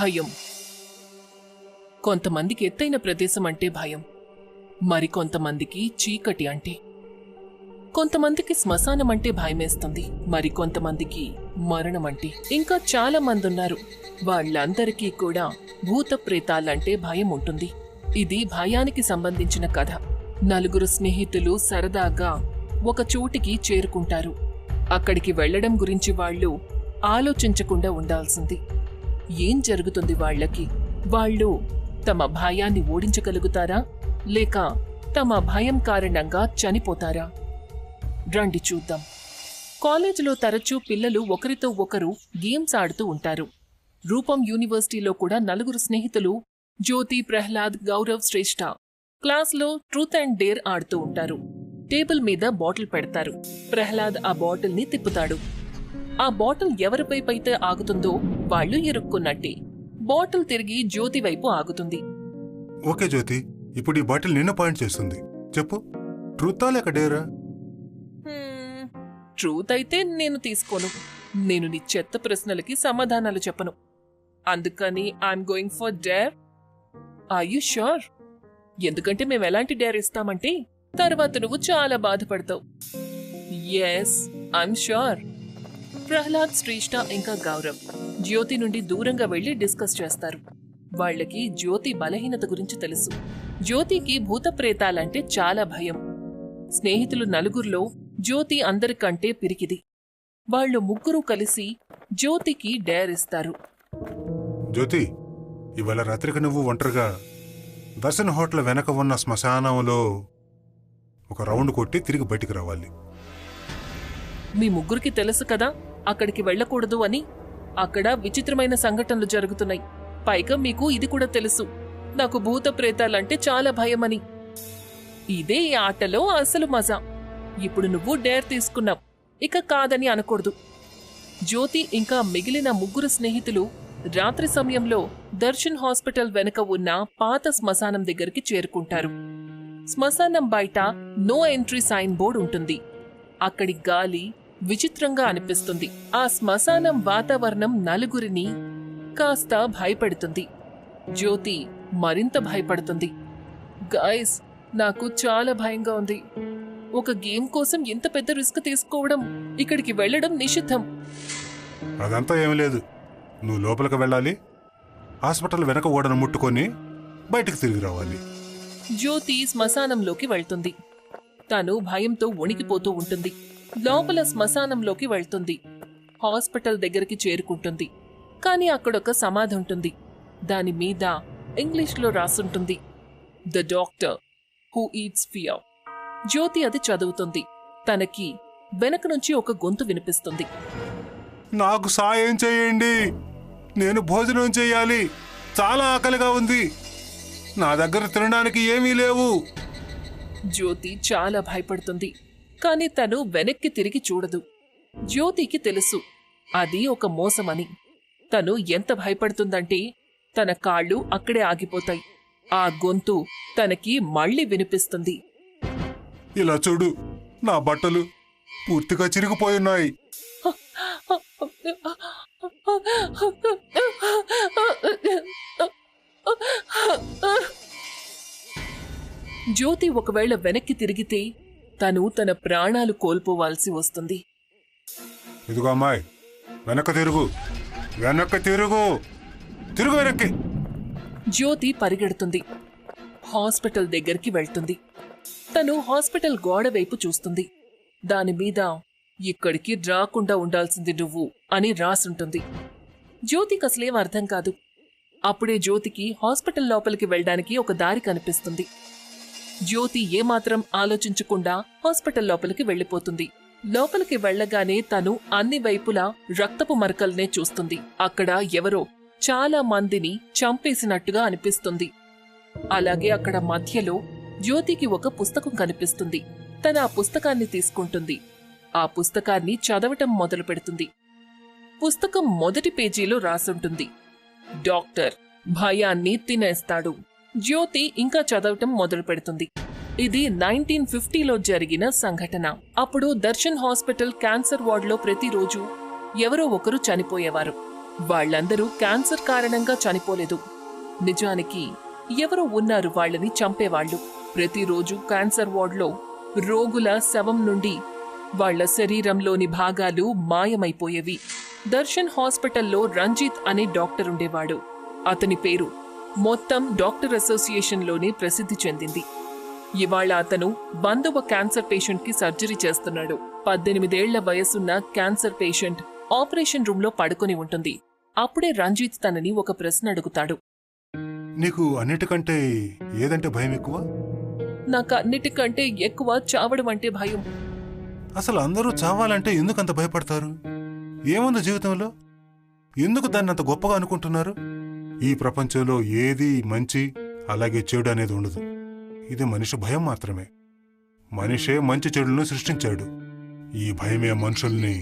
భయం. కొంతమందికి ఎత్తైన ప్రదేశం అంటే భయం, మరికొంతమందికి చీకటి అంటే, కొంతమందికి శ్మశానం అంటే భయమేస్తుంది, మరికొంతమందికి మరణం అంటే. ఇంకా చాలా మంది ఉన్నారు, వాళ్ళందరికీ కూడా భూత ప్రేతాలంటే భయం ఉంటుంది. ఇది భయానికి సంబంధించిన కథ. నలుగురు స్నేహితులు సరదాగా ఒక చోటికి చేరుకుంటారు. అక్కడికి వెళ్లడం గురించి వాళ్ళు ఆలోచించకుండా ఉండాల్సింది. ఏం జరుగుతుంది వాళ్ళకి? వాళ్ళు తమ భయాన్ని ఓడించగలుగుతారా, లేక తమ భయం కారణంగా చనిపోతారా? రండి చూద్దాం. కాలేజీలో తరచూ పిల్లలు ఒకరితో ఒకరు గేమ్స్ ఆడుతూ ఉంటారు. రూపం యూనివర్సిటీలో కూడా నలుగురు స్నేహితులు జ్యోతి, ప్రహ్లాద్, గౌరవ్, శ్రేష్ఠ క్లాస్లో ట్రూత్ అండ్ డేర్ ఆడుతూ ఉంటారు. టేబుల్ మీద బాటిల్ పెడతారు. ప్రహ్లాద్ ఆ బాటిల్ని తిప్పుతాడు. ఆ బాటిల్ ఎవరి వైపైతే ఆగుతుందో వాళ్ళు ఇరుక్కున్నట్టే. బాటిల్ తిరిగి జ్యోతి వైపు ఆగుతుంది. ఓకే జ్యోతి, ఇప్పుడు ఈ బాటిల్ నిన్న పాయింట్ చేస్తుంది. చెప్పు, ట్రూతా లేక డేరా? ట్రూత్ అయితే నేను తీసుకోను. నేను నీ చెత్త ప్రశ్నలకి సమాధానాలు చెప్పను. అందుకని I'm going for dare. Are you sure? ఎందుకంటే మేము ఎలాంటి డేర్ ఇస్తామంటే తర్వాత నువ్వు చాలా బాధపడతావు. Yes, I'm sure. Prahlad, Shreshtha ఇంకా గౌరవ్ జ్యోతి నుండి దూరంగా వెళ్లి డిస్కస్ చేస్తారు. వాళ్లకి జ్యోతి బలహీనత గురించి తెలుసు. జ్యోతికి భూత ప్రేతాలంటే చాలా భయం. స్నేహితులు నలుగురిలో జ్యోతి అందరికంటే పిరికిది. వాళ్ళు ముగ్గురు కలిసి జ్యోతికి డేర్ ఇస్తారు. జ్యోతి, ఇవాళ రాత్రికి నువ్వు ఒంటరిగా దర్శన్ హోటల్ వెనక ఉన్న శ్మశానంలో ఒక రౌండ్ కొట్టి తిరిగి బయటికి రావాలి. మీ ముగ్గురికి తెలుసు కదా అక్కడికి వెళ్లకూడదు అని. అక్కడ విచిత్రమైన సంఘటనలు జరుగుతున్నాయి. పైగా మీకు ఇది కూడా తెలుసు, నాకు భూత ప్రేతాలంటే చాలా భయమని. ఇదే ఈ ఆటలో అసలు మజా. ఇప్పుడు నువ్వు డేర్ తీసుకున్నావు, ఇక కాదని అనకూడదు. జ్యోతి ఇంకా మిగిలిన ముగ్గురు స్నేహితులు రాత్రి సమయంలో దర్శన్ హాస్పిటల్ వెనుక ఉన్న పాత శ్మశానం దగ్గరికి చేరుకుంటారు. శ్మశానం బయట నో ఎంట్రీ సైన్ బోర్డు ఉంటుంది. అక్కడి గాలి విచిత్రంగా అనిపిస్తుంది. ఆ శ్మశానం వాతావరణం నలుగురిని కాస్త భయపెడుతుంది. జ్యోతి మరింత భయపడుతుంది. గాయ్స్, నాకు చాలా భయంగా ఉంది. ఒక గేమ్ కోసం ఇంత పెద్ద రిస్క్ తీసుకోవడం, ఇక్కడికి వెళ్లడం నిషిద్ధం. అదంతా ఏమీ లేదు, నువ్వు లోపలికి వెళ్ళాలి, హాస్పిటల్ వెనక ఓడను ముట్టుకొని బయటికి తిరిగి రావాలి. జ్యోతి శ్మశానంలోకి వెళ్తుంది. తను భయంతో వణికిపోతూ ఉంటుంది. లోపల శ్మశానంలోకి వెళ్తుంది. హాస్పిటల్ దగ్గరికి చేరుకుంటుంది. కాని అక్కడొక సమాధి ఉంటుంది. దాని మీద ఇంగ్లీష్లో రాసుంటుంది, the doctor who eats fear. Jyoti అది చదువుతుంది. తనకి వెనక నుంచి ఒక గొంతు వినిపిస్తుంది. నాకు సాయం చేయండి, నేను భోజనం చేయాలి, చాలా ఆకలిగా ఉంది, నా దగ్గర తినడానికి ఏమీ లేవు. జ్యోతి చాలా భయపడుతుంది. కాని తను వెనక్కి తిరిగి చూడదు. జ్యోతికి తెలుసు అది ఒక మోసమని. తను ఎంత భయపడుతుందంటే తన కాళ్ళు అక్కడే ఆగిపోతాయి. ఆ గొంతు తనకి మళ్ళీ వినిపిస్తుంది. ఇలా చూడు, నా బట్టలు పూర్తిగా చిరిగిపోయున్నాయి. జ్యోతి ఒకవేళ వెనక్కి తిరిగితే తను తన ప్రాణాలు కోల్పోవాల్సి వస్తుంది. ఇదిగో అమ్మాయి, వెనక్కి తిరుగు, వెనక్కి తిరుగు, తిరుగు వెనక్కి. జ్యోతి పరిగెడుతుంది. హాస్పిటల్ దగ్గరికి వెళ్తుంది. తను హాస్పిటల్ గోడ వైపు చూస్తుంది. దానిమీద ఇక్కడికి రాకుండా ఉండాల్సింది నువ్వు అని రాసుంటుంది. జ్యోతికి అసలేం అర్థం కాదు. అప్పుడే జ్యోతికి హాస్పిటల్ లోపలికి వెళ్లడానికి ఒక దారి కనిపిస్తుంది. జ్యోతి ఏమాత్రం ఆలోచించకుండా హాస్పిటల్ లోపలికి వెళ్లిపోతుంది. లోపలికి వెళ్లగానే తను అన్ని వైపులా రక్తపు మరకల్నే చూస్తుంది. అక్కడ ఎవరో చాలా మందిని చంపేసినట్టుగా అనిపిస్తుంది. అలాగే అక్కడ మధ్యలో జ్యోతికి ఒక పుస్తకం కనిపిస్తుంది. తన ఆ పుస్తకాన్ని తీసుకుంటుంది. ఆ పుస్తకాన్ని చదవటం మొదలు పెడుతుంది. పుస్తకం మొదటి పేజీలో రాసుంటుంది, డాక్టర్ భయాన్ని తినేస్తాడు. జ్యోతి ఇంకా చదవటం మొదలు పెడుతుంది. ఇది 1950లో జరిగిన సంఘటన. అప్పుడు దర్శన్ హాస్పిటల్ క్యాన్సర్ వార్డులో ప్రతిరోజు ఎవరో ఒకరు చనిపోయేవారు. వాళ్ళందరూ క్యాన్సర్ కారణంగా చనిపోలేదు. నిజానికి ఎవరో ఉన్నారు వాళ్ళని చంపేవాళ్లు. ప్రతిరోజు క్యాన్సర్ వార్డులో రోగుల శవం నుండి వాళ్ల శరీరంలోని భాగాలు మాయమైపోయేవి. దర్శన్ హాస్పిటల్లో రంజిత్ అనే డాక్టర్ ఉండేవాడు. అతని పేరు మొత్తం డాక్టర్ అసోసియేషన్లోనే ప్రసిద్ధి చెందింది. ఇవాళ అతను 100వ క్యాన్సర్ పేషెంట్కి సర్జరీ చేస్తున్నాడు. 18 ఏళ్ల వయసున్న క్యాన్సర్ పేషెంట్ ఆపరేషన్ రూమ్లో పడుకొని ఉంటుంది. అప్పుడే రంజిత్ తనని ఒక ప్రశ్న అడుగుతాడు. నీకు అన్నిటికంటే ఏదంటే భయం ఎక్కువ? నాకు అన్నిటికంటే ఎక్కువ చావడం అంటే భయం. అసలు అందరూ చావాలంటే ఎందుకంత భయపడతారు? ఏముంది జీవితంలో? ఎందుకు దాన్ని అంత గొప్పగా అనుకుంటున్నారు? ఈ ప్రపంచంలో ఏది మంచి అలాగే చెడు అనేది ఉండదు. ఇది మనిషి భయం మాత్రమే. మనిషే మంచి చెడులను సృష్టించాడు. ఈ భయమే మనుషుల్ని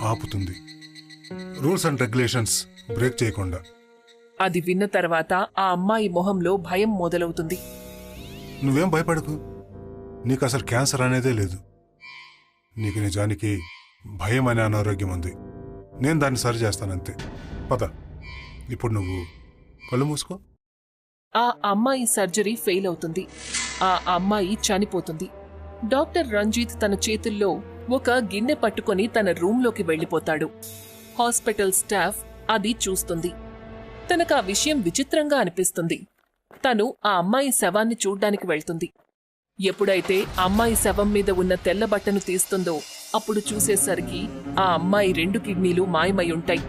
ఆపుతుంది, రూల్స్ అండ్ రెగ్యులేషన్స్ బ్రేక్ చేయకుండా. అది విన్న తర్వాత ఆ అమ్మాయి మొహంలో భయం మొదలవుతుంది. నువ్వేం భయపడకు, నీకు అసలు క్యాన్సర్ అనేదే లేదు. నీకు నిజానికి భయం అనే అనారోగ్యం ఉంది. నేను దాన్ని సరి చేస్తానంతే. పద, ఇప్పుడు నువ్వు కళ్ళు మూసుకో. ఆ అమ్మాయి సర్జరీ ఫెయిల్ అవుతుంది. ఆ అమ్మాయి చనిపోతుంది. డాక్టర్ రంజిత్ తన చేతుల్లో ఒక గిన్నె పట్టుకొని తన రూంలోకి వెళ్లిపోతాడు. హాస్పిటల్ స్టాఫ్ అది చూస్తుంది. తనకు ఆ విషయం విచిత్రంగా అనిపిస్తుంది. తను ఆ అమ్మాయి శవాన్ని చూడ్డానికి వెళ్తుంది. ఎప్పుడైతే అమ్మాయి శవం మీద ఉన్న తెల్ల బట్టను తీస్తుందో అప్పుడు చూసేసరికి ఆ అమ్మాయి 2 కిడ్నీలు మాయమై ఉంటాయి.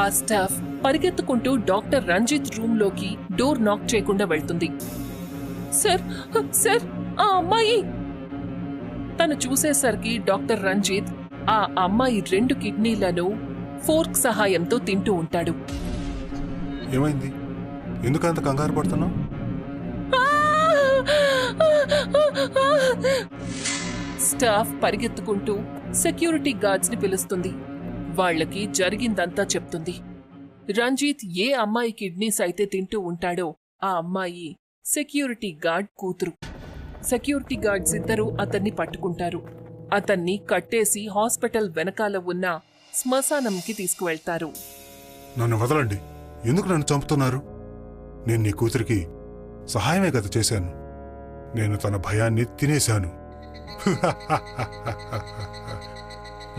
ఆ స్టాఫ్ పరిగెత్తుకుంటూ డాక్టర్ రంజిత్ రూంలోకి డోర్ నాక్ చేయకుండా వెళ్తుంది. సార్, సార్, ఆ అమ్మాయి! తను చూసేసరికి డాక్టర్ రంజిత్ ఆ అమ్మాయి 2 కిడ్నీలను ఫోర్క్ సహాయంతో తింటూ ఉంటాడు. ఏమైంది? ఎందుకంత కంగారు పడుతున్నావు? స్టాఫ్ పరిగెత్తుకుంటూ సెక్యూరిటీ గార్డ్స్ ని పిలుస్తుంది. వాళ్లకి జరిగిందంతా చెప్తుంది. రంజిత్ ఏ అమ్మాయి కిడ్నీస్ అయితే తింటూ ఉంటాడో ఆ అమ్మాయి సెక్యూరిటీ గార్డ్ కూతురు. సెక్యూరిటీ గార్డ్స్ ఇద్దరూ అతన్ని పట్టుకుంటారు. అతన్ని కట్టేసి హాస్పిటల్ వెనకాల ఉన్న శ్మశానంకి తీసుకువెళ్తారు. నన్ను వదలండి, ఎందుకు నన్ను చంపుతున్నారు? నేను నీ కూతురికి సహాయమే కదా చేశాను. నేను తన భయాన్ని తినేశాను.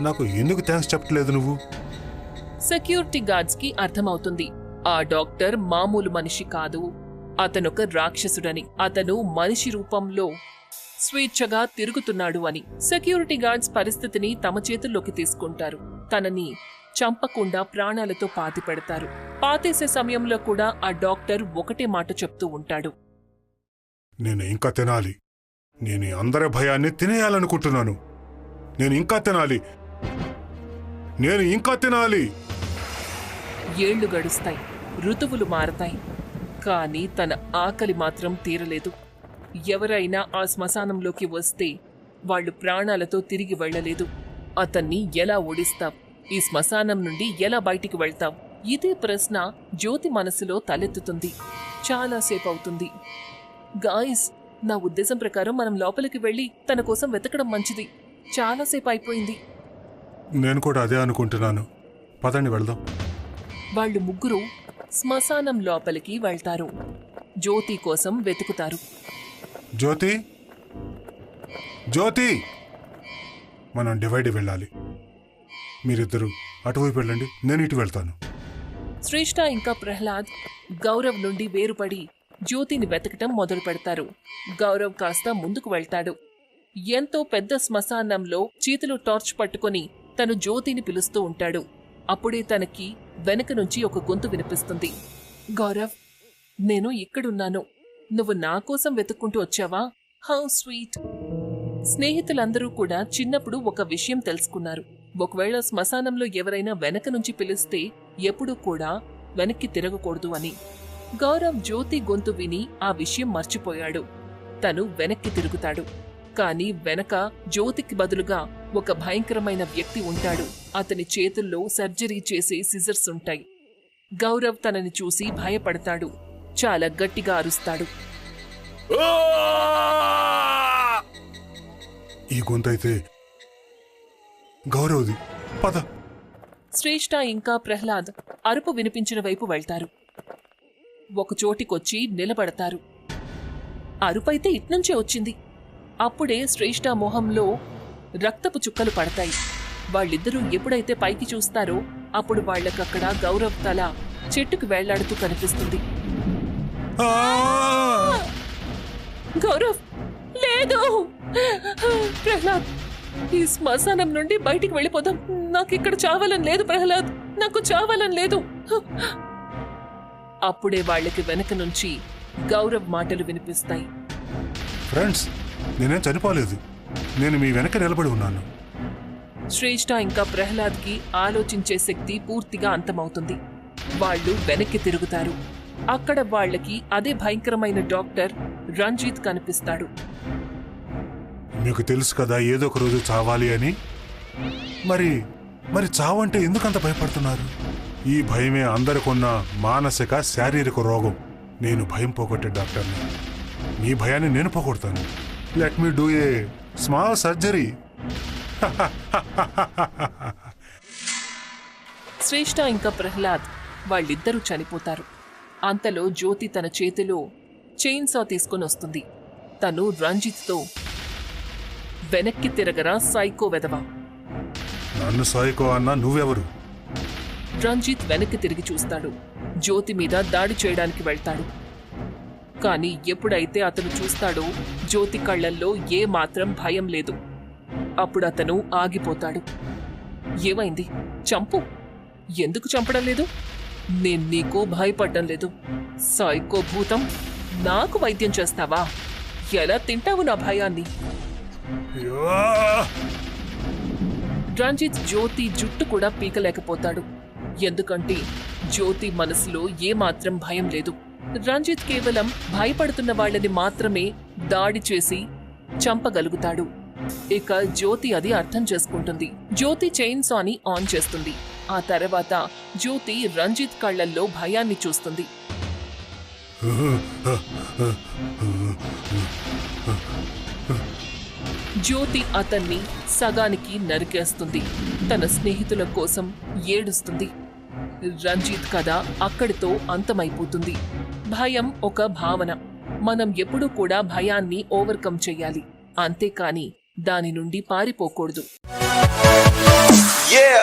నాకు ఎందుకు థ్యాంక్స్ చెప్పట్లేదు నువ్వు? సెక్యూరిటీ గార్డ్స్ కి అర్థమవుతుంది ఆ డాక్టర్ మామూలు మనిషి కాదు, అతనొక రాక్షసుడని. అతను మనిషి రూపంలో స్వేచ్ఛగా తిరుగుతున్నాడు అని. సెక్యూరిటీ గార్డ్స్ పరిస్థితిని తమ చేతుల్లోకి తీసుకుంటారు. తనని చంపకుండా ప్రాణాలతో పాతిపెడతారు. పాతేసే సమయంలో కూడా ఆ డాక్టర్ ఒకటే మాట చెప్తూ ఉంటాడు. నేను ఇంకా తినాలి. నేను అందరి భయాన్ని తినేయాలనుకుంటున్నాను. నేను ఇంకా తినాలి. నేను ఇంకా తినాలి. ఏళ్లు గడుస్తాయి, ఋతువులు మారతాయి. కానీ తన ఆకలి మాత్రం తీరలేదు. ఎవరైనా ఆ శ్మశానంలోకి వస్తే వాళ్లు ప్రాణాలతో తిరిగి వెళ్లలేదు. అతన్ని ఎలా ఓడిస్తాం? ఈ శ్మశానం నుండి ఎలా బయటికి వెళ్తాం? ఇదే ప్రశ్న జ్యోతి మనసులో తలెత్తుతుంది. చాలాసేపు అవుతుంది. గాయస్, నా ఉద్దేశం ప్రకారం మనం లోపలికి వెళ్లి తన కోసం వెతకడం మంచిది. చాలాసేపు అయిపోయింది. నేను కూడా అదే అనుకుంటున్నాను. పదండి వెళ్దాం. వాళ్ళు ముగ్గురు శ్మశానం లోపలికి వెళ్తారు. జ్యోతి కోసం వెతుకుతారు. జ్యోతి, జ్యోతి, మనం డివైడ్ వెళ్ళాలి. మీరిద్దరూ అటువైపు వెళ్ళండి, నేను ఇటు వెళ్తాను. శ్రేష్ఠ ఇంకా ప్రహ్లాద్ గౌరవ్ నుండి వేరుపడి జ్యోతిని వెతకటం మొదలు పెడతారు. గౌరవ్ కాస్త ముందుకు వెళ్తాడు. ఎంతో పెద్ద శ్మశానంలో చేతిలో టార్చ్ పట్టుకొని తను జ్యోతిని పిలుస్తూ ఉంటాడు. అప్పుడే తనకి వెనక నుంచి ఒక గొంతు వినిపిస్తుంది. గౌరవ్, నేను ఇక్కడున్నాను. నువ్వు నా కోసం వెతుక్కుంటూ వచ్చావా? How sweet. స్నేహితులందరూ కూడా చిన్నప్పుడు ఒక విషయం తెలుసుకున్నారు. ఒకవేళ శ్మశానంలో ఎవరైనా వెనక నుంచి పిలిస్తే ఎప్పుడూ కూడా వెనక్కి తిరగకూడదు అని. గౌరవ్ జ్యోతి గొంతు విని ఆ విషయం మర్చిపోయాడు. తను వెనక్కి తిరుగుతాడు. కాని వెనక జ్యోతికి బదులుగా ఒక భయంకరమైన వ్యక్తి ఉంటాడు. అతని చేతుల్లో సర్జరీ చేసే సిజర్స్ ఉంటాయి. గౌరవ్ తనని చూసి భయపడతాడు. చాలా గట్టిగా అరుస్తాడు. ఈ గొంతైతే గౌరవది పద. శ్రేష్ఠ ఇంకా ప్రహ్లాద్ అరుపు వినిపించిన వైపు వెళ్తారు. ఒకచోటికొచ్చి నిలబడతారు. అరుపైతే ఇట్నుంచే వచ్చింది. అప్పుడే శ్రేష్ఠ మొహంలో రక్తపు చుక్కలు పడతాయి. వాళ్ళిద్దరూ ఎప్పుడైతే పైకి చూస్తారో అప్పుడు వాళ్లకక్కడ గౌరవ్ తల చెట్టుకు వేళ్లాడుతూ కనిపిస్తుంది. గౌరవ్ లేదు. ప్రహ్లాద్, ఈ శ్మశానం నుండి బయటికి వెళ్ళిపోదాం. నాకిక్కడ చావాలని లేదు ప్రహ్లాద్, నాకు చావాలని లేదు. అప్పుడే వాళ్ళకి వెనక నుంచి గౌరవ్ మాటలు వినిపిస్తాయి. ఫ్రెండ్స్, నేనేం చనిపోలేదు. నేను మీ వెనక నిలబడి ఉన్నాను. శ్రేష్ఠ ఇంకా ప్రహ్లాద్కి ఆలోచించే శక్తి పూర్తిగా అంతమవుతుంది. వాళ్ళు వెనక్కి తిరుగుతారు. అక్కడ వాళ్ళకి అదే భయంకరమైన డాక్టర్ రంజిత్ కనిపిస్తాడు. మీకు తెలుసు కదా ఏదో ఒక రోజు చావాలి అని. మరి చావంటే ఎందుకంత భయపడుతున్నారు? ఈ భయమే అందరికున్న మానసిక శారీరక రోగం. నేను భయం పోగొట్టే డాక్టర్ని. మీ భయాన్ని నేను పోగొడతాను. Let me do a small surgery. Shreshtha ఇంకా ప్రహ్లాద్ వాళ్ళిద్దరూ చనిపోతారు. అంతలో జ్యోతి తన చేతిలో చైన్ సా తీసుకుని వస్తుంది. తను రంజిత్తో, వెనక్కి తిరగరా సైకో వెధవా. నన్ను సైకో అన్నా నువ్వెవరు? రంజిత్ వెనక్కి తిరిగి చూస్తాడు. జ్యోతి మీద దాడి చేయడానికి వెళ్తాడు. కానీ ఎప్పుడైతే అతను చూస్తాడో జ్యోతి కళ్లల్లో ఏ మాత్రం భయం లేదు. అప్పుడు అతను ఆగిపోతాడు. ఏమైంది? చంపు. ఎందుకు చంపడం లేదు? నేను నీకు భయపడ్డం లేదు. సైకో భూతం, నాకు వైద్యం చేస్తావా? ఎలా తింటావు నా భయాన్ని? రంజిత్ జ్యోతి జుట్టు కూడా పీకలేకపోతాడు. ఎందుకంటే జ్యోతి మనసులో ఏమాత్రం భయం లేదు. రంజిత్ కేవలం భయపడుతున్న వాళ్ళని మాత్రమే దాడి చేసి చంపగలుగుతాడు. ఇక జ్యోతి అది అర్థం చేసుకుంటుంది. జ్యోతి చైన్ సాని ఆన్ చేస్తుంది. ఆ తర్వాత జ్యోతి రంజిత్ కళ్లల్లో భయాన్ని చూస్తుంది. జ్యోతి అతన్ని సగానికి నరికేస్తుంది. తన స్నేహితుల కోసం ఏడుస్తుంది. రంజిత్ కథ అక్కడితో అంతమైపోతుంది. భయం ఒక భావన. మనం ఎప్పుడూ కూడా భయాన్ని ఓవర్కమ్ చెయ్యాలి, అంతేకాని దాని నుండి పారిపోకూడదు. Yeah.